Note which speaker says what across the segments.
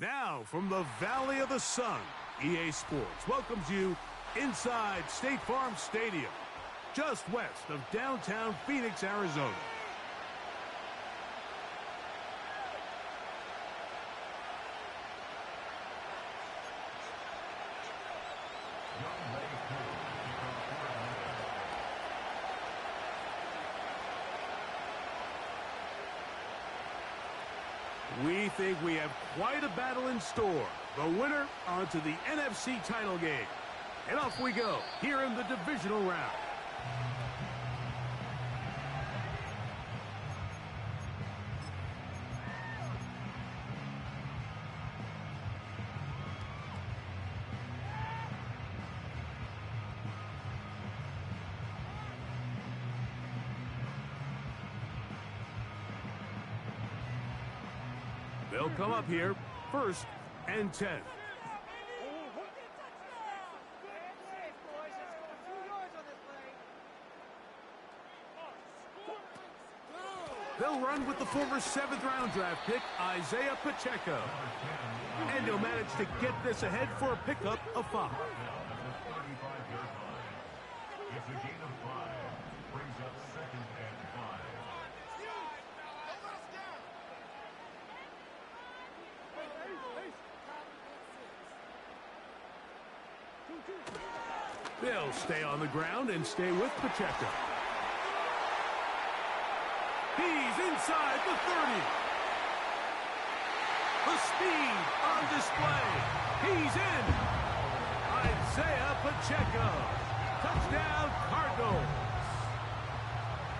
Speaker 1: Now, from the Valley of the Sun, EA Sports welcomes you inside State Farm Stadium, just west of downtown Phoenix, Arizona. We think we have quite a battle in store. The winner onto the NFC title game. And off we go here in the divisional round. They'll come up here, 1st and 10. They'll run with the former 7th-round draft pick, Isaiah Pacheco. And he'll manage to get this ahead for a pickup of 5.
Speaker 2: It's a gain of 5. Brings up 2nd and 5.
Speaker 1: They'll stay on the ground and stay with Pacheco. He's inside the 30. The speed on display. He's in. Isaiah Pacheco. Touchdown, Cardinals.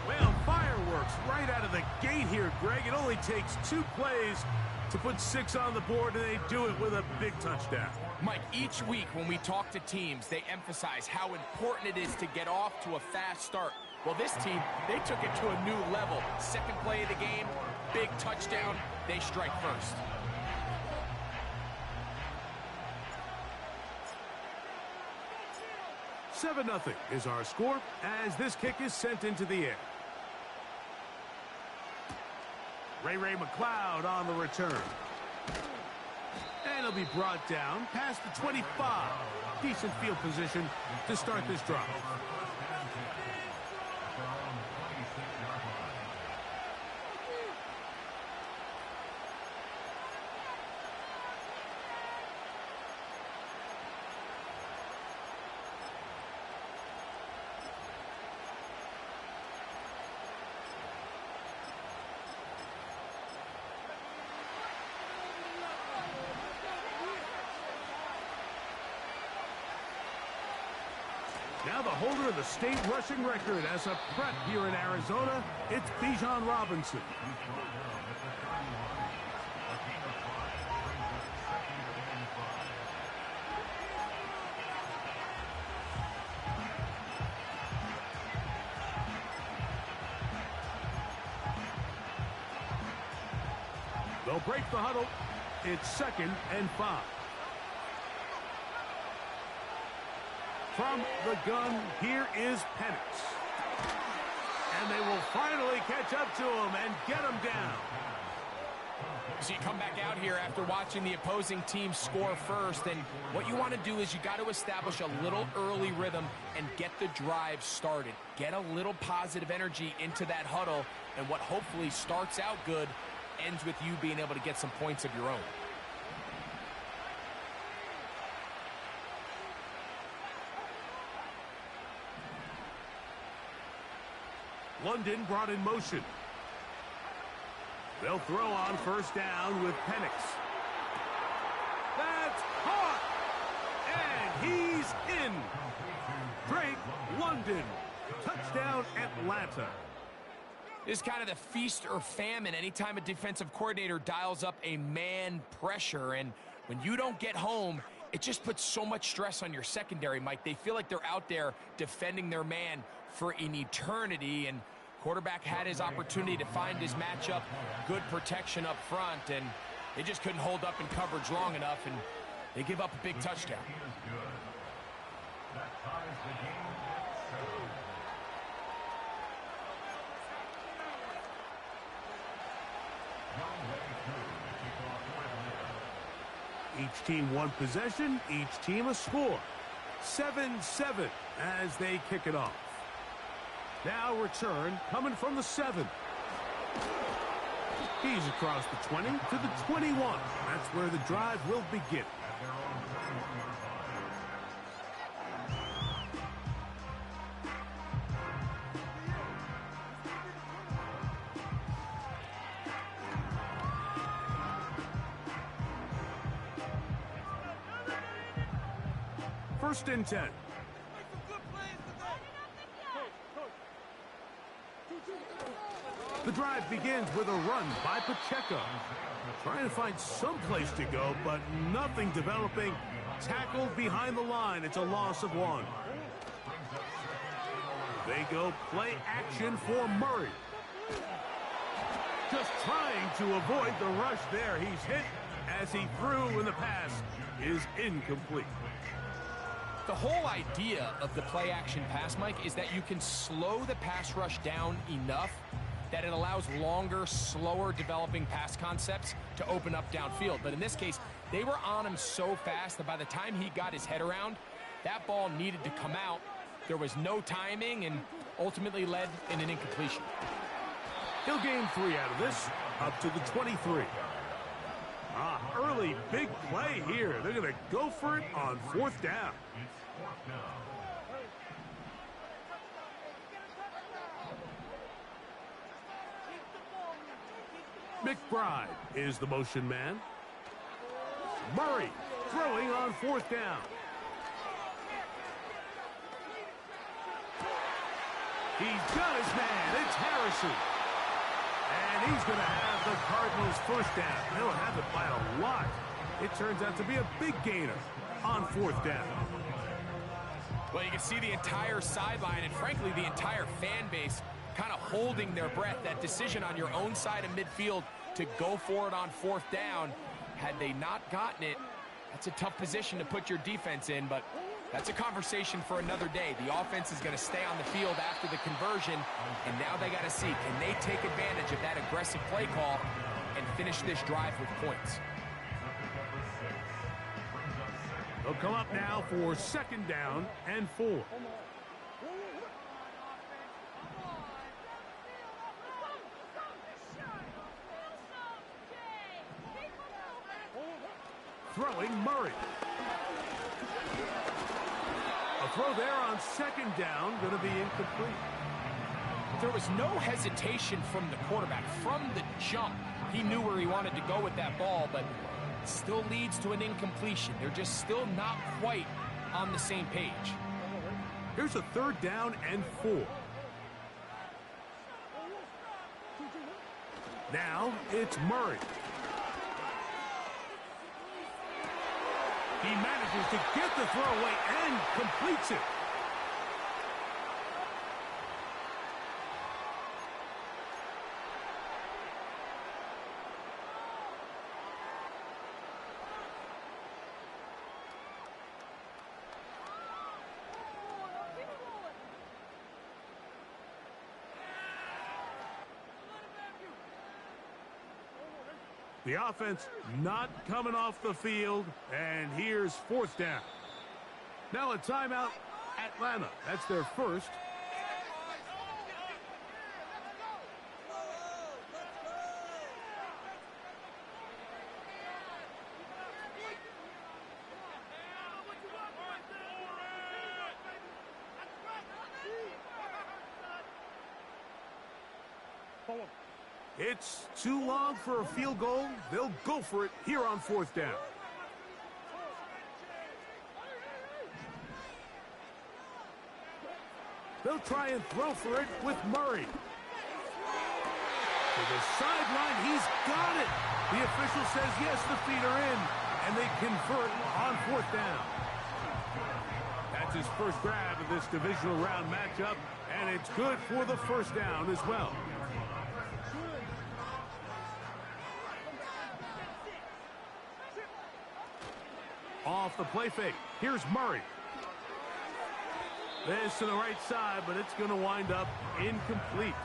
Speaker 1: Well, fireworks right out of the gate here, Greg. It only takes 2 plays to put 6 on the board, and they do it with a big touchdown.
Speaker 3: Mike, each week when we talk to teams, they emphasize how important it is to get off to a fast start. Well, this team, they took it to a new level. 2nd play of the game, big touchdown, they strike first.
Speaker 1: $7-0 is our score as this kick is sent into the air. Ray McLeod on the return. And he'll be brought down past the 25. Decent field position to start this drive. Now the holder of the state rushing record as a prep here in Arizona, it's Bijan Robinson. They'll break the huddle. It's 2nd and 5. From the gun, here is Penix. And they will finally catch up to him and get him down.
Speaker 3: So you come back out here after watching the opposing team score first, and what you want to do is you got to establish a little early rhythm and get the drive started. Get a little positive energy into that huddle, and what hopefully starts out good ends with you being able to get some points of your own.
Speaker 1: London brought in motion. They'll throw on 1st down with Penix. That's caught! And he's in. Drake London. Touchdown, Atlanta.
Speaker 3: This is kind of the feast or famine anytime a defensive coordinator dials up a man pressure. And when you don't get home, it just puts so much stress on your secondary, Mike. They feel like they're out there defending their man for an eternity, and quarterback had his opportunity to find his matchup, good protection up front, and they just couldn't hold up in coverage long enough, and they give up a big touchdown.
Speaker 2: That ties the game at 7.
Speaker 1: Each team one possession, each team a score. 7-7 as they kick it off. Now return coming from the 7. He's across the 20 to the 21. That's where the drive will begin. First and 10. The drive begins with a run by Pacheco. Trying to find some place to go, but nothing developing. Tackled behind the line. It's a loss of 1. They go play action for Murray. Just trying to avoid the rush there. He's hit as he threw, and the pass is incomplete.
Speaker 3: The whole idea of the play-action pass, Mike, is that you can slow the pass rush down enough that it allows longer, slower developing pass concepts to open up downfield. But in this case, they were on him so fast that by the time he got his head around, that ball needed to come out. There was no timing and ultimately led in an incompletion.
Speaker 1: He'll gain 3 out of this, up to the 23. Early big play here. They're going to go for it on 4th down. McBride is the motion man. Murray throwing on 4th down. He's got his man. It's Harrison. And he's going to have the Cardinals first down. They'll have it by a lot. It turns out to be a big gainer on 4th down.
Speaker 3: Well, you can see the entire sideline and, frankly, the entire fan base kind of holding their breath. That decision on your own side of midfield to go for it on 4th down, had they not gotten it, that's a tough position to put your defense in, but that's a conversation for another day. The offense is going to stay on the field after the conversion, and now they got to see, can they take advantage of that aggressive play call and finish this drive with points?
Speaker 1: They'll come up now for 2nd down and 4. Throwing Murray. A throw there on 2nd down, going to be incomplete.
Speaker 3: There was no hesitation from the quarterback. From the jump, he knew where he wanted to go with that ball, but it still leads to an incompletion. They're just still not quite on the same page.
Speaker 1: Here's a 3rd down and 4. Now it's Murray. He manages to get the throw away and completes it. The offense not coming off the field, and here's 4th down. Now a timeout, Atlanta. That's their first. It's too long for a field goal. They'll go for it here on 4th down. They'll try and throw for it with Murray. To the sideline, he's got it. The official says yes, the feet are in, and they convert on 4th down. That's his first grab of this divisional round matchup, and it's good for the first down as well. Off the play fake. Here's Murray. This to the right side, but it's going to wind up incomplete.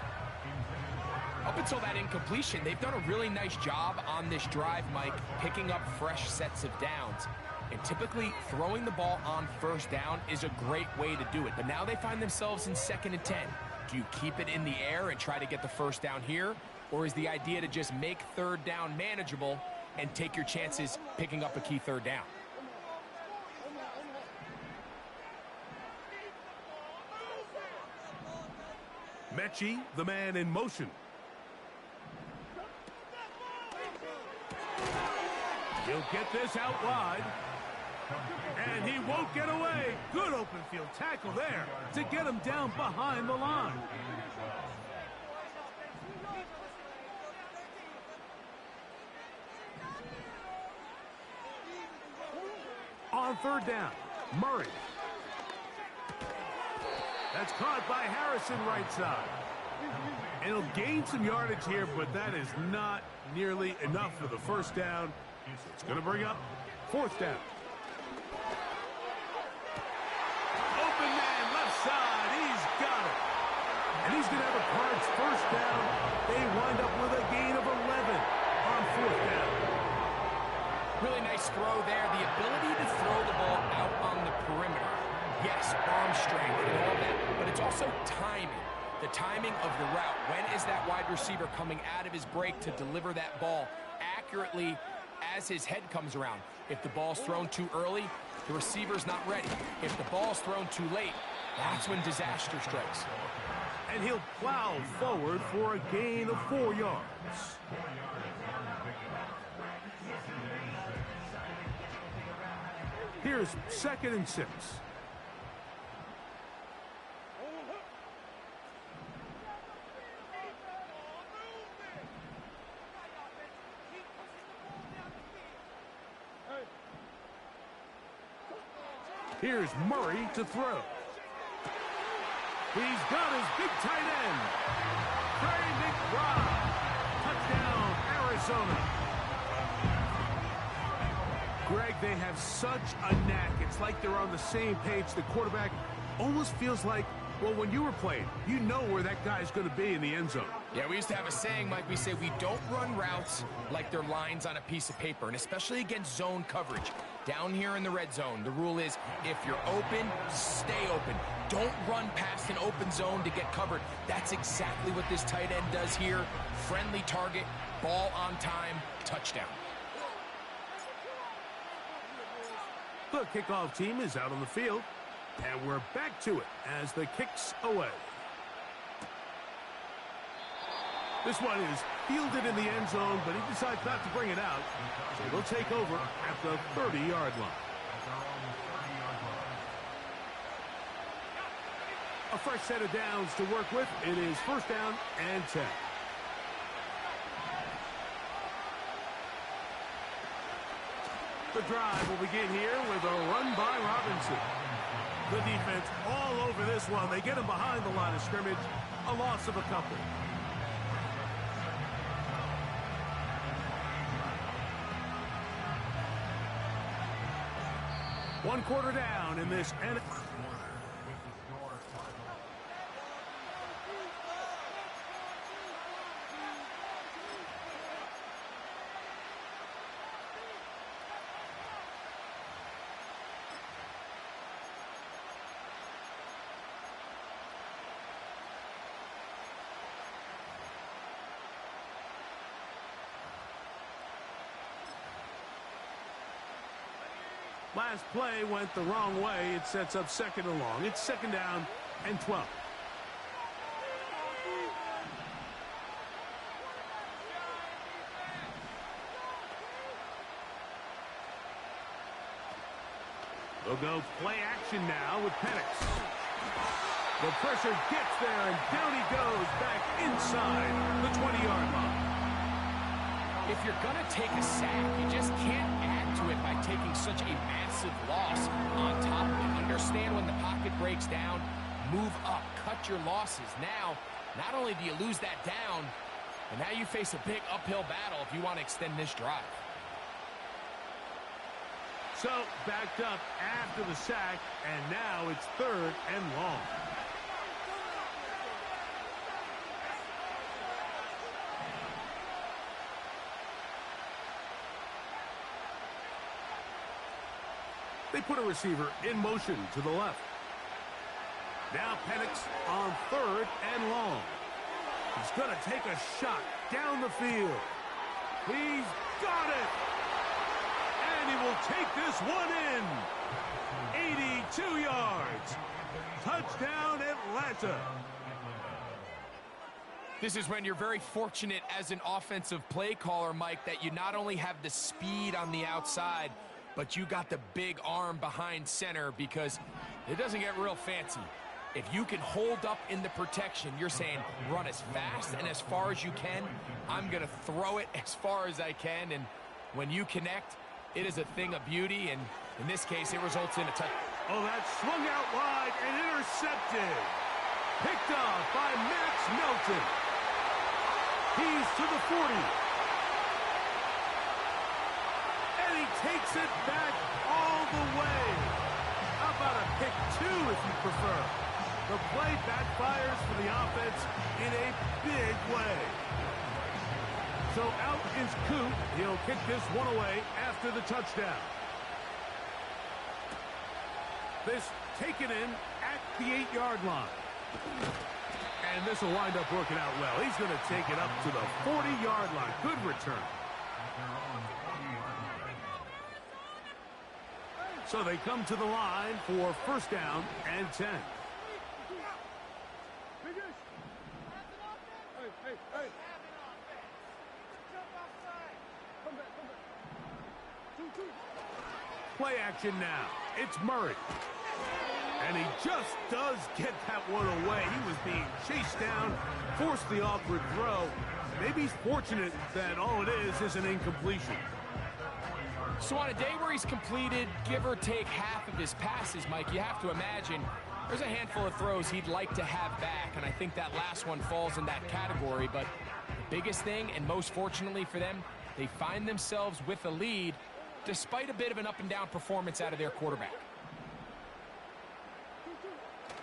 Speaker 3: Up until that incompletion, they've done a really nice job on this drive, Mike, picking up fresh sets of downs. And typically, throwing the ball on first down is a great way to do it. But now they find themselves in 2nd and 10. Do you keep it in the air and try to get the first down here? Or is the idea to just make 3rd down manageable and take your chances picking up a key 3rd down?
Speaker 1: Mechie, the man in motion. He'll get this out wide. And he won't get away. Good open field tackle there to get him down behind the line. On 3rd down, Murray. That's caught by Harrison right side. And he'll gain some yardage here, but that is not nearly enough for the first down. So it's going to bring up 4th down. Open man, left side. He's got it. And he's going to have a Cards first down. They wind up with a gain of 11 on 4th down.
Speaker 3: Really nice throw there. The ability to throw the ball out on the perimeter. Yes, arm strength and all that, but it's also timing. The timing of the route. When is that wide receiver coming out of his break to deliver that ball accurately as his head comes around? If the ball's thrown too early, the receiver's not ready. If the ball's thrown too late, that's when disaster strikes.
Speaker 1: And he'll plow forward for a gain of 4 yards. Here's 2nd and 6. Here's Murray to throw. He's got his big tight end. Trey McBride. Touchdown, Arizona. Greg, they have such a knack. It's like they're on the same page. The quarterback almost feels like, well, when you were playing, you know where that guy's going to be in the end zone.
Speaker 3: Yeah, we used to have a saying, Mike. We say we don't run routes like they're lines on a piece of paper, and especially against zone coverage. Down here in the red zone, the rule is if you're open, stay open. Don't run past an open zone to get covered. That's exactly what this tight end does here. Friendly target, ball on time, touchdown.
Speaker 1: The kickoff team is out on the field, and we're back to it as the kick's away. This one is fielded in the end zone, but he decides not to bring it out. So they'll take over at the 30-yard line. A fresh set of downs to work with. It is 1st down and 10. The drive will begin here with a run by Robinson. The defense all over this one. They get him behind the line of scrimmage. A loss of a couple. One quarter down in this. Last play went the wrong way. It sets up 2nd and long. It's 2nd down and 12. They'll go play action now with Penix. The pressure gets there, and down he goes back inside the 20-yard line.
Speaker 3: If you're going to take a sack, you just can't add to it by taking such a massive loss on top of it. Understand when the pocket breaks down, move up, cut your losses. Now, not only do you lose that down, but now you face a big uphill battle if you want to extend this drive.
Speaker 1: So, backed up after the sack, and now it's 3rd and long. They put a receiver in motion to the left. Now Penix on 3rd and long. He's going to take a shot down the field. He's got it. And he will take this one in. 82 yards. Touchdown, Atlanta.
Speaker 3: This is when you're very fortunate as an offensive play caller, Mike, that you not only have the speed on the outside, but you got the big arm behind center, because it doesn't get real fancy. If you can hold up in the protection, you're saying run as fast and as far as you can. I'm going to throw it as far as I can, and when you connect, it is a thing of beauty, and in this case, it results in a touchdown.
Speaker 1: Oh, that swung out wide and intercepted. Picked off by Max Melton. He's to the 40. And he takes it back all the way. How about a pick 2 if you prefer? The play backfires for the offense in a big way. So out is Coop. He'll kick this one away after the touchdown. This taken in at the 8-yard line. And this will wind up working out well. He's going to take it up to the 40-yard line. Good return. So they come to the line for 1st down and 10. Play action now. It's Murray. And he just does get that one away. He was being chased down, forced the awkward throw. Maybe he's fortunate that all it is an incompletion.
Speaker 3: So on a day where he's completed, give or take half of his passes, Mike, you have to imagine there's a handful of throws he'd like to have back, and I think that last one falls in that category. But the biggest thing, and most fortunately for them, they find themselves with a lead despite a bit of an up-and-down performance out of their quarterback.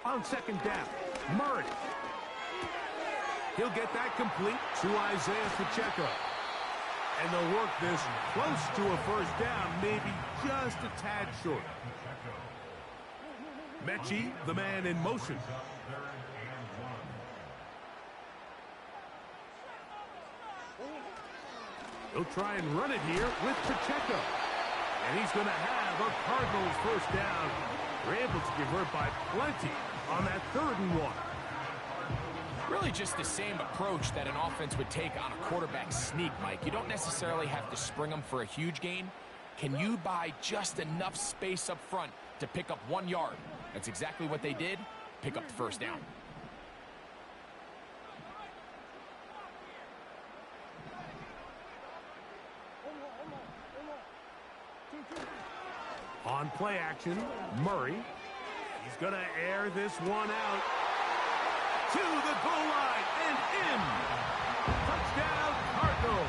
Speaker 1: On 2nd down, Murray. He'll get that complete to Isaiah Pacheco. And they'll work this close to a 1st down, maybe just a tad short. Mechie, the man in motion. He'll try and run it here with Pacheco. And he's going to have a Cardinals 1st down. They're able to convert by plenty on that 3rd and 1.
Speaker 3: Really just the same approach that an offense would take on a quarterback sneak, Mike. You don't necessarily have to spring them for a huge gain. Can you buy just enough space up front to pick up 1 yard? That's exactly what they did. Pick up the 1st down.
Speaker 1: On play action, Murray. He's going to air this one out to the goal line and in. Touchdown, Cardinals.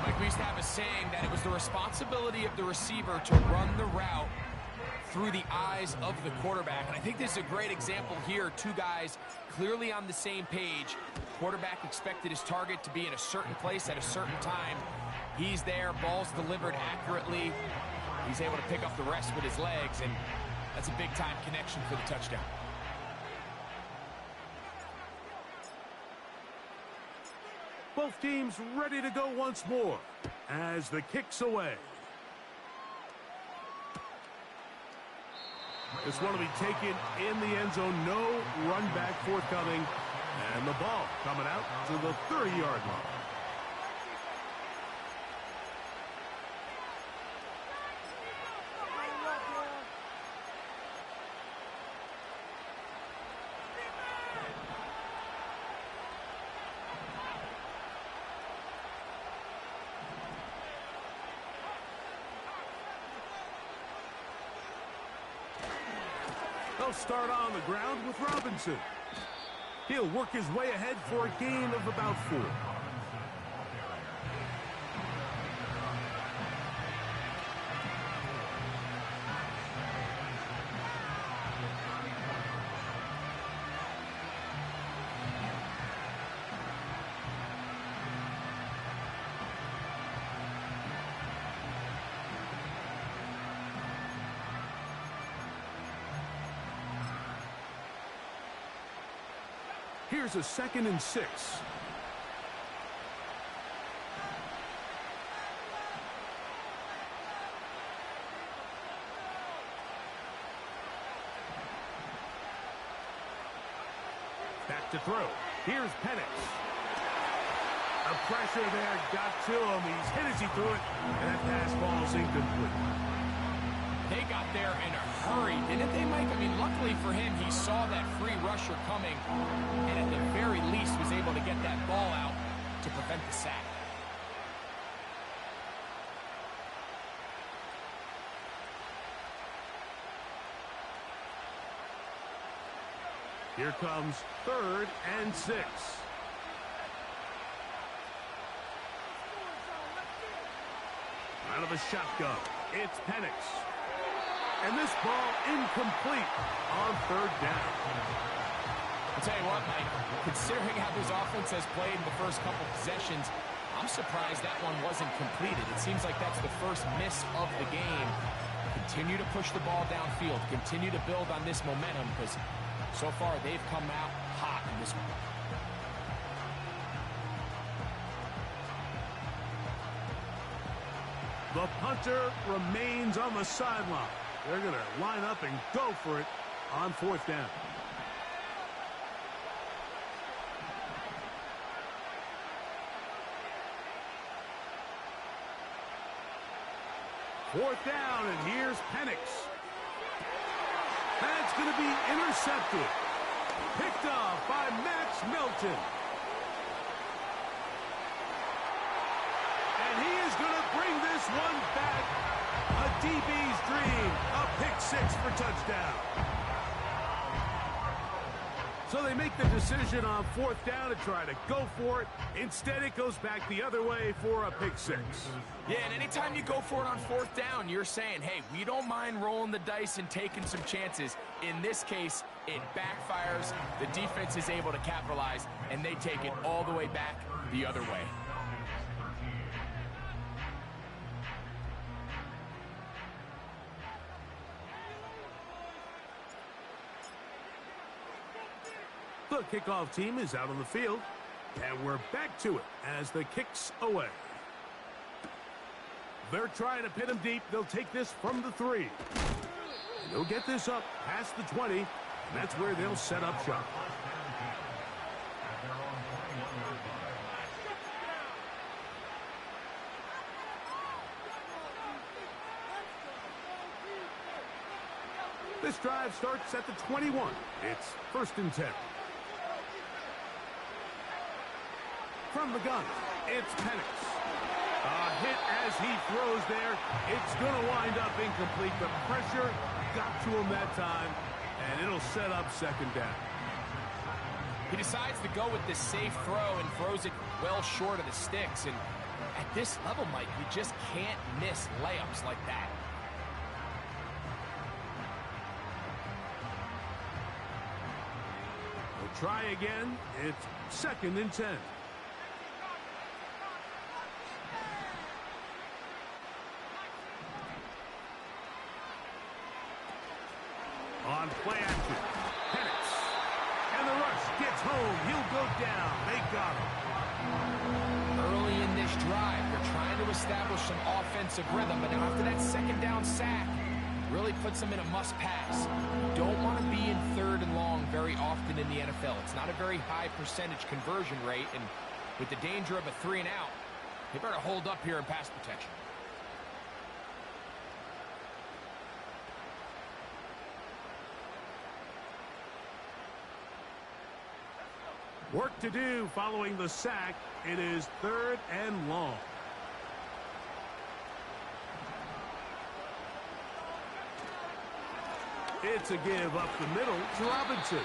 Speaker 3: Mike, we used to have a saying that it was the responsibility of the receiver to run the route through the eyes of the quarterback. And I think this is a great example here. 2 guys clearly on the same page. Quarterback expected his target to be in a certain place at a certain time. He's there, ball's delivered accurately. He's able to pick up the rest with his legs, and that's a big-time connection for the touchdown.
Speaker 1: Both teams ready to go once more as the kick's away. This one will be taken in the end zone. No run back forthcoming. And the ball coming out to the 30-yard line. They'll start on the ground with Robinson. He'll work his way ahead for a gain of about 4. Here's a 2nd and 6. Back to throw. Here's Penix. The pressure there got to him. He's hit as he threw it, and that pass falls incomplete.
Speaker 3: They got there in a hurry, didn't they, Mike? I mean, luckily for him, he saw that free rusher coming, and at the very least was able to get that ball out to prevent the sack.
Speaker 1: Here comes 3rd and 6. Out of a shotgun, it's Penix. And this ball incomplete on 3rd down.
Speaker 3: I'll tell you what, Mike, considering how this offense has played in the first couple possessions, I'm surprised that one wasn't completed. It seems like that's the first miss of the game. Continue to push the ball downfield. Continue to build on this momentum because so far they've come out hot in this one.
Speaker 1: The punter remains on the sideline. They're going to line up and go for it on 4th down. Fourth down, and here's Penix. That's going to be intercepted. Picked off by Max Melton. And he is going to bring this one back. A DB's dream. A pick 6 for touchdown. So they make the decision on 4th down to try to go for it. Instead, it goes back the other way for a pick 6.
Speaker 3: Yeah, and anytime you go for it on 4th down, you're saying, hey, we don't mind rolling the dice and taking some chances. In this case, it backfires. The defense is able to capitalize, and they take it all the way back the other way.
Speaker 1: The kickoff team is out on the field, and we're back to it as the kick's away. They're trying to pin him deep. They'll take this from the 3. And they'll get this up past the 20, and that's where they'll set up shop. This drive starts at the 21. It's 1st and 10. From the gun, it's Penix. A hit as he throws there. It's going to wind up incomplete. The pressure got to him that time, and it'll set up 2nd down.
Speaker 3: He decides to go with this safe throw and throws it well short of the sticks. And at this level, Mike, you just can't miss layups like that.
Speaker 1: We'll try again. It's 2nd and 10. On play action, Penix. And the rush gets home. He'll go down. They got him.
Speaker 3: Early in this drive, they're trying to establish some offensive rhythm, but now after that 2nd down sack, really puts them in a must-pass. You don't want to be in 3rd and long very often in the NFL. It's not a very high percentage conversion rate, and with the danger of a 3 and out, they better hold up here in pass protection.
Speaker 1: Work to do following the sack. It is 3rd and long. It's a give up the middle to Robinson.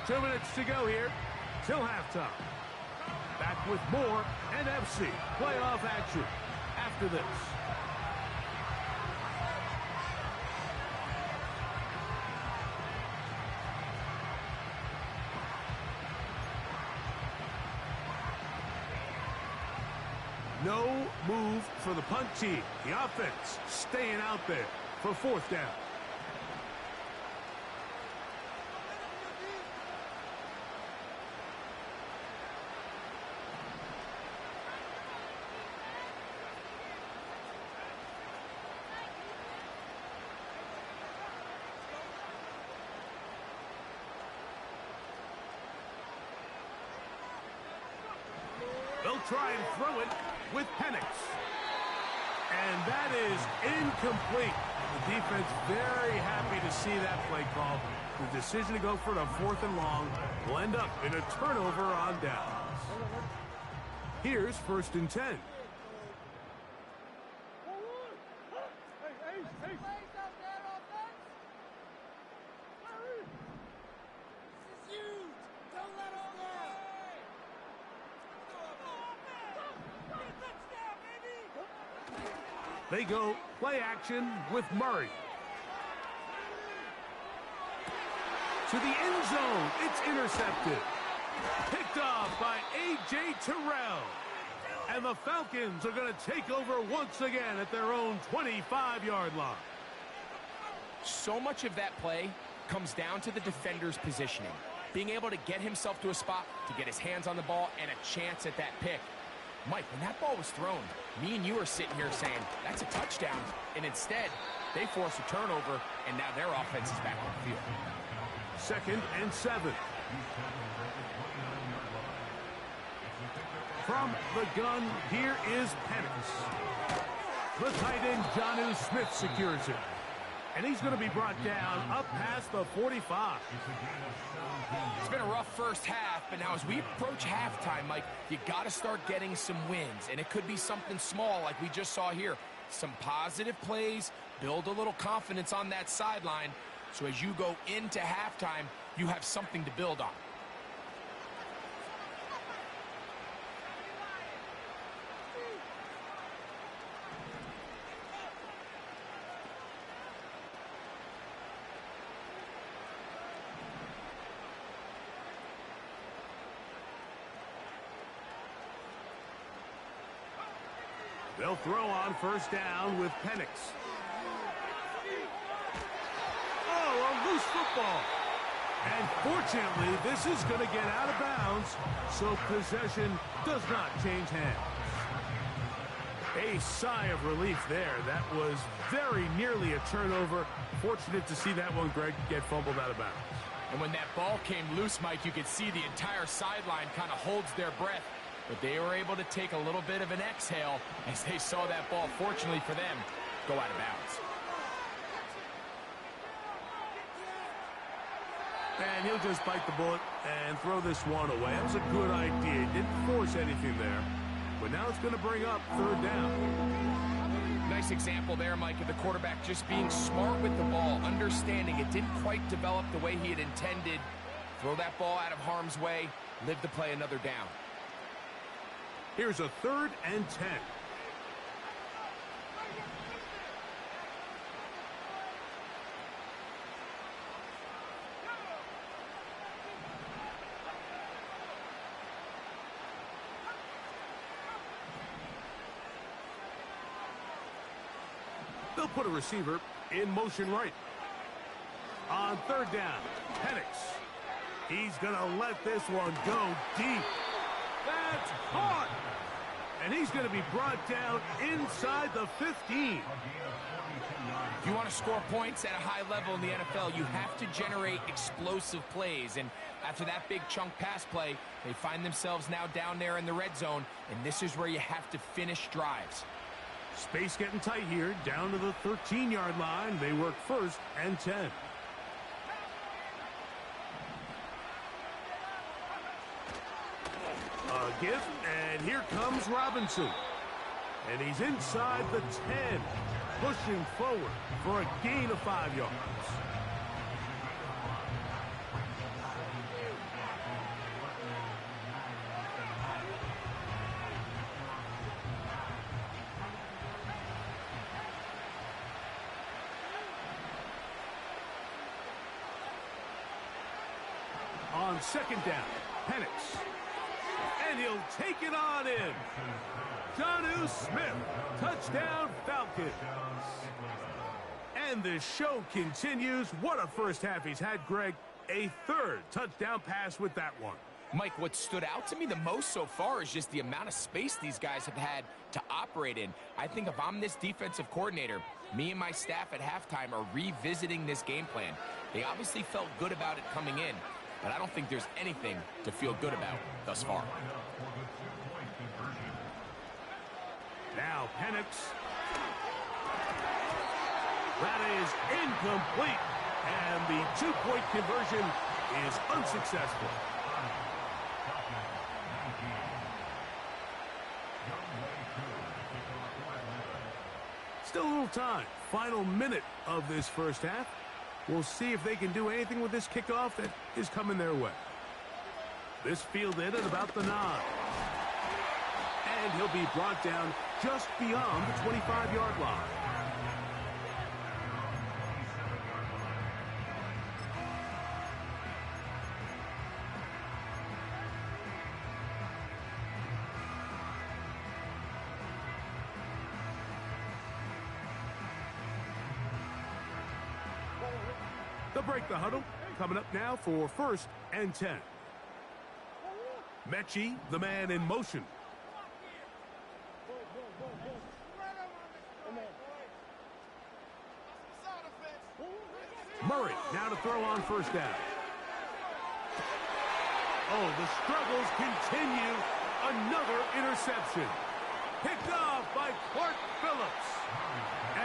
Speaker 1: Two minutes to go here till halftime. Back with more NFC playoff action after this. No move for the punt team. The offense staying out there for fourth down. They'll try and throw it with Penix. And that is incomplete. The defense very happy to see that play call. The decision to go for it on 4th and long will end up in a turnover on downs. Here's 1st and 10. They go play action with Murray. To the end zone. It's intercepted. Picked off by A.J. Terrell. And the Falcons are going to take over once again at their own 25-yard line.
Speaker 3: So much of that play comes down to the defender's positioning. Being able to get himself to a spot, to get his hands on the ball, and a chance at that pick. Mike, when that ball was thrown, me and you are sitting here saying, that's a touchdown. And instead, they force a turnover, and now their offense is back on the field.
Speaker 1: 2nd and 7. From the gun, here is Penix. The tight end, Jonnu Smith, secures it. And he's going to be brought down up past the 45.
Speaker 3: It's been a rough first half, but now as we approach halftime, Mike, you got to start getting some wins. And it could be something small like we just saw here. Some positive plays, build a little confidence on that sideline. So as you go into halftime, you have something to build on.
Speaker 1: They'll throw on 1st down with Penix. Oh, a loose football. And fortunately, this is going to get out of bounds, so possession does not change hands. A sigh of relief there. That was very nearly a turnover. Fortunate to see that one, Greg, get fumbled out of bounds.
Speaker 3: And when that ball came loose, Mike, you could see the entire sideline kind of holds their breath. But they were able to take a little bit of an exhale as they saw that ball, fortunately for them, go out of bounds.
Speaker 1: And he'll just bite the bullet and throw this one away. That was a good idea. Didn't force anything there. But now it's going to bring up 3rd down.
Speaker 3: Nice example there, Mike, of the quarterback just being smart with the ball, understanding it didn't quite develop the way he had intended. Throw that ball out of harm's way, live to play another down.
Speaker 1: Here's a 3rd and 10. They'll put a receiver in motion right. On 3rd down, Penix. He's going to let this one go deep. That's caught. And he's going to be brought down inside the 15.
Speaker 3: If you want to score points at a high level in the NFL, you have to generate explosive plays. And after that big chunk pass play, they find themselves now down there in the red zone. And this is where you have to finish drives.
Speaker 1: Space getting tight here, down to the 13-yard line. They work 1st and 10. A give, and here comes Robinson. And he's inside the 10, pushing forward for a gain of 5 yards. On 2nd down, Penix. And he'll take it on in. Jonnu Smith. Touchdown, Falcons. And the show continues. What a first half he's had, Greg. A third touchdown pass with that one.
Speaker 3: Mike, what stood out to me the most so far is just the amount of space these guys have had to operate in. I think if I'm this defensive coordinator, me and my staff at halftime are revisiting this game plan. They obviously felt good about it coming in, but I don't think there's anything to feel good about thus far.
Speaker 1: Now Penix. That is incomplete. And the two-point conversion is unsuccessful. Still a little time. Final minute of this first half. We'll see if they can do anything with this kickoff that is coming their way. This fielded at about the 9. And he'll be brought down just beyond the 25-yard line. They'll break the huddle. Coming up now for 1st and 10. Mechie, the man in motion. Murray now to throw on 1st down. Oh, the struggles continue. Another interception. Picked off by Clark Phillips.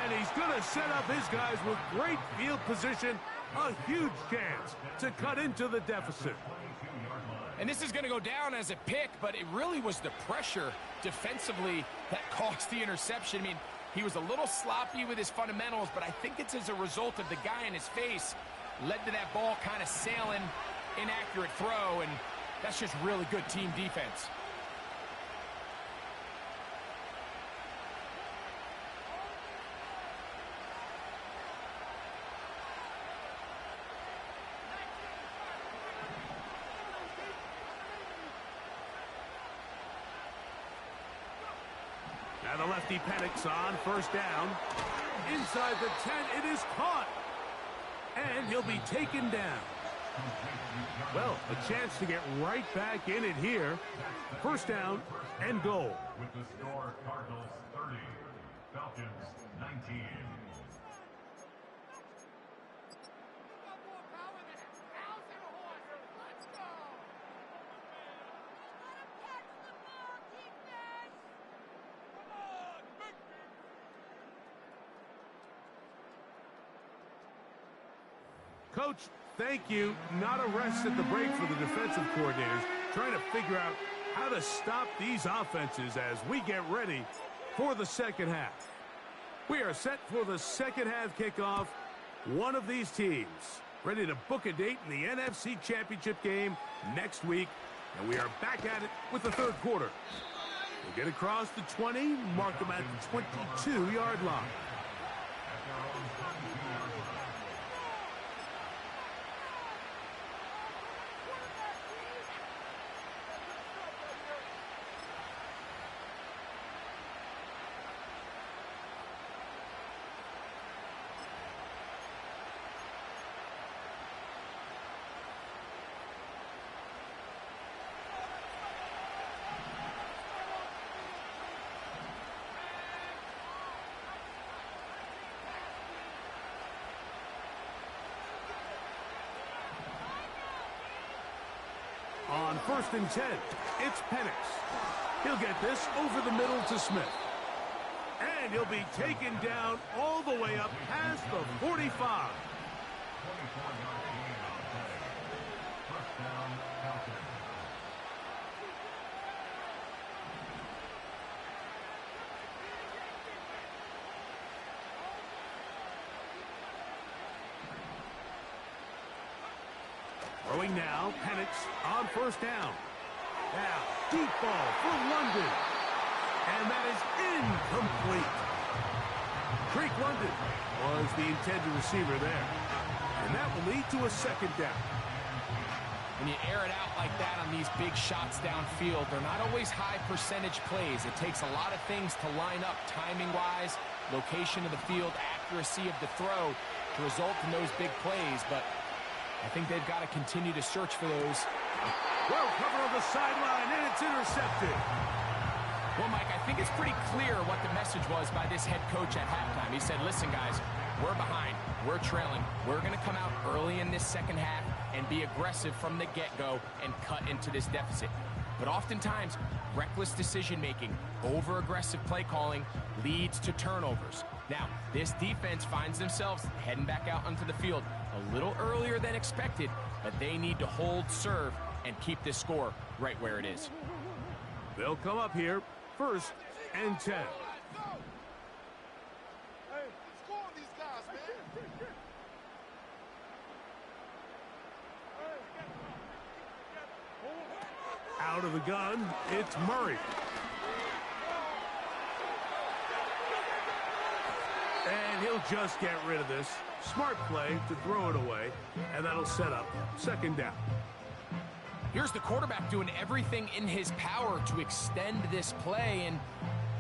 Speaker 1: And he's going to set up his guys with great field position. A huge chance to cut into the deficit.
Speaker 3: And this is going to go down as a pick, but it really was the pressure defensively that caused the interception. I mean, he was a little sloppy with his fundamentals, but I think it's as a result of the guy in his face led to that ball kind of sailing, inaccurate throw, and that's just really good team defense.
Speaker 1: Now the lefty Penix on 1st down. Inside the 10, it is caught. And he'll be taken down. Well, a chance to get right back in it here. 1st down and goal.
Speaker 2: With the score, Cardinals 30, Falcons 19.
Speaker 1: Coach, thank you. Not a rest at the break for the defensive coordinators, trying to figure out how to stop these offenses as we get ready for the second half. We are set for the second half kickoff. One of these teams ready to book a date in the NFC Championship game next week, and we are back at it with the 3rd quarter. We'll get across the 20, mark them at the 22-yard line. On 1st and 10, it's Penix. He'll get this over the middle to Smith. And he'll be taken down all the way up past the 45. Throwing now, Penix on 1st down. Now, deep ball for London. And that is incomplete. Drake London was the intended receiver there. And that will lead to a 2nd down.
Speaker 3: when you air it out like that on these big shots downfield, they're not always high percentage plays. It takes a lot of things to line up timing-wise, location of the field, accuracy of the throw to result in those big plays. But I think they've got to continue to search for those.
Speaker 1: Well covered on the sideline, and it's intercepted.
Speaker 3: Well, Mike, I think it's pretty clear what the message was by this head coach at halftime. He said, listen, guys, we're behind. We're trailing. We're going to come out early in this second half and be aggressive from the get-go and cut into this deficit. But oftentimes, reckless decision-making, over-aggressive play calling leads to turnovers. Now, this defense finds themselves heading back out onto the field a little earlier than expected, but they need to hold serve and keep this score right where it is.
Speaker 1: They'll come up here, 1st and 10. Out of the gun, it's Murray. And he'll just get rid of this. Smart play to throw it away, and that'll set up 2nd down.
Speaker 3: Here's the quarterback doing everything in his power to extend this play, and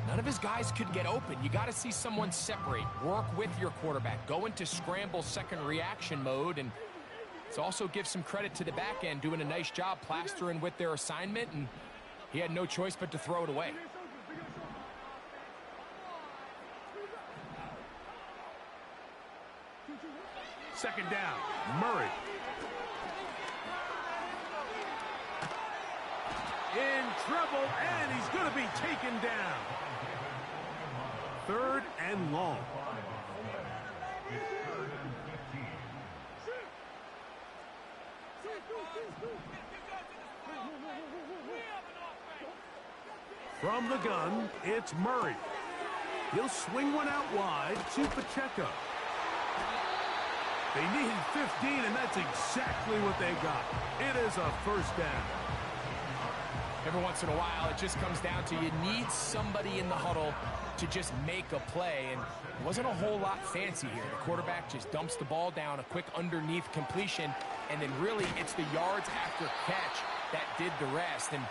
Speaker 3: none of his guys could get open. You got to see someone separate, work with your quarterback, go into scramble second reaction mode, and let's also give some credit to the back end doing a nice job plastering with their assignment, and he had no choice but to throw it away.
Speaker 1: Second down, Murray. In trouble, and he's going to be taken down. 3rd and long. From the gun, it's Murray. He'll swing one out wide to Pacheco. They needed 15, and that's exactly what they got. It is a 1st down.
Speaker 3: Every once in a while, it just comes down to you need somebody in the huddle to just make a play, and it wasn't a whole lot fancy here. The quarterback just dumps the ball down, a quick underneath completion, and then really it's the yards after catch that did the rest, and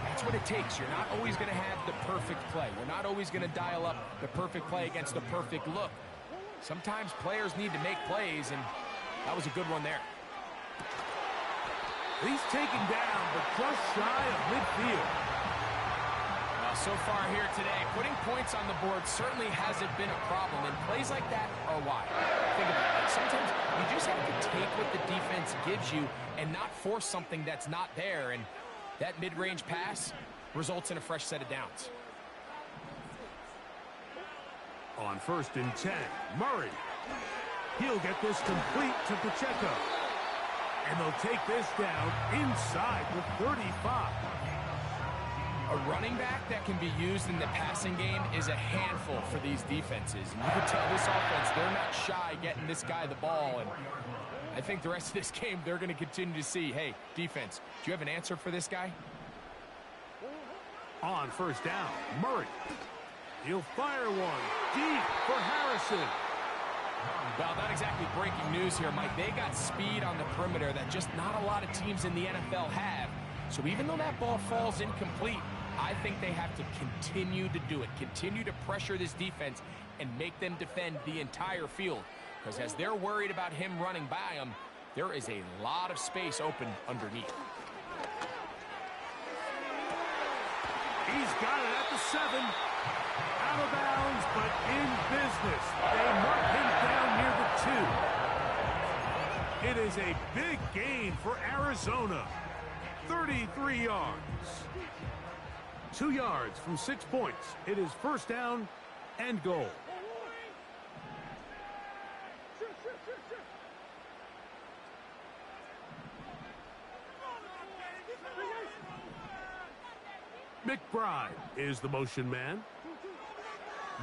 Speaker 3: that's what it takes. You're not always going to have the perfect play. You're not always going to dial up the perfect play against the perfect look. Sometimes players need to make plays, and that was a good one there.
Speaker 1: He's taken down, but just shy of midfield.
Speaker 3: Well, so far here today, putting points on the board certainly hasn't been a problem, and plays like that are why. Think about it. Sometimes you just have to take what the defense gives you and not force something that's not there, and that mid-range pass results in a fresh set of downs.
Speaker 1: On 1st and 10, Murray. He'll get this complete to Pacheco. And they'll take this down inside the 35.
Speaker 3: A running back that can be used in the passing game is a handful for these defenses. And you can tell this offense, they're not shy getting this guy the ball. And I think the rest of this game, they're going to continue to see, hey, defense, do you have an answer for this guy?
Speaker 1: On 1st down, Murray. He'll fire one deep for Harrison.
Speaker 3: Well, not exactly breaking news here, Mike. They got speed on the perimeter that just not a lot of teams in the NFL have. So even though that ball falls incomplete, I think they have to continue to do it. Continue to pressure this defense and make them defend the entire field. Because as they're worried about him running by them, there is a lot of space open underneath.
Speaker 1: He's got it at the 7. Out of bounds, but in business. They mark him down near the 2. It is a big gain for Arizona. 33 yards. 2 yards from 6 points. It is 1st down and goal. McBride is the motion man.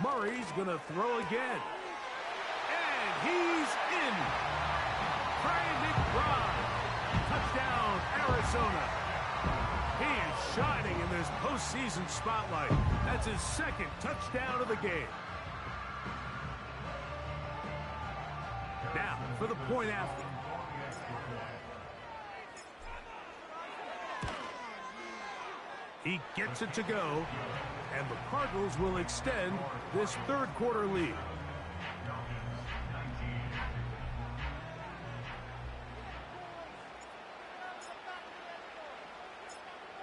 Speaker 1: Murray's going to throw again. And he's in. Trey McBride. Touchdown, Arizona. He is shining in this postseason spotlight. That's his 2nd touchdown of the game. Now for the point after. He gets it to go, and the Cardinals will extend this third quarter lead.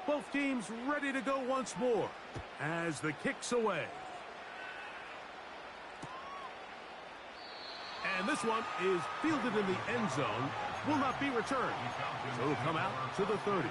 Speaker 1: Both teams ready to go once more as the kick's away. And this one is fielded in the end zone, will not be returned. So it'll come out to the 30.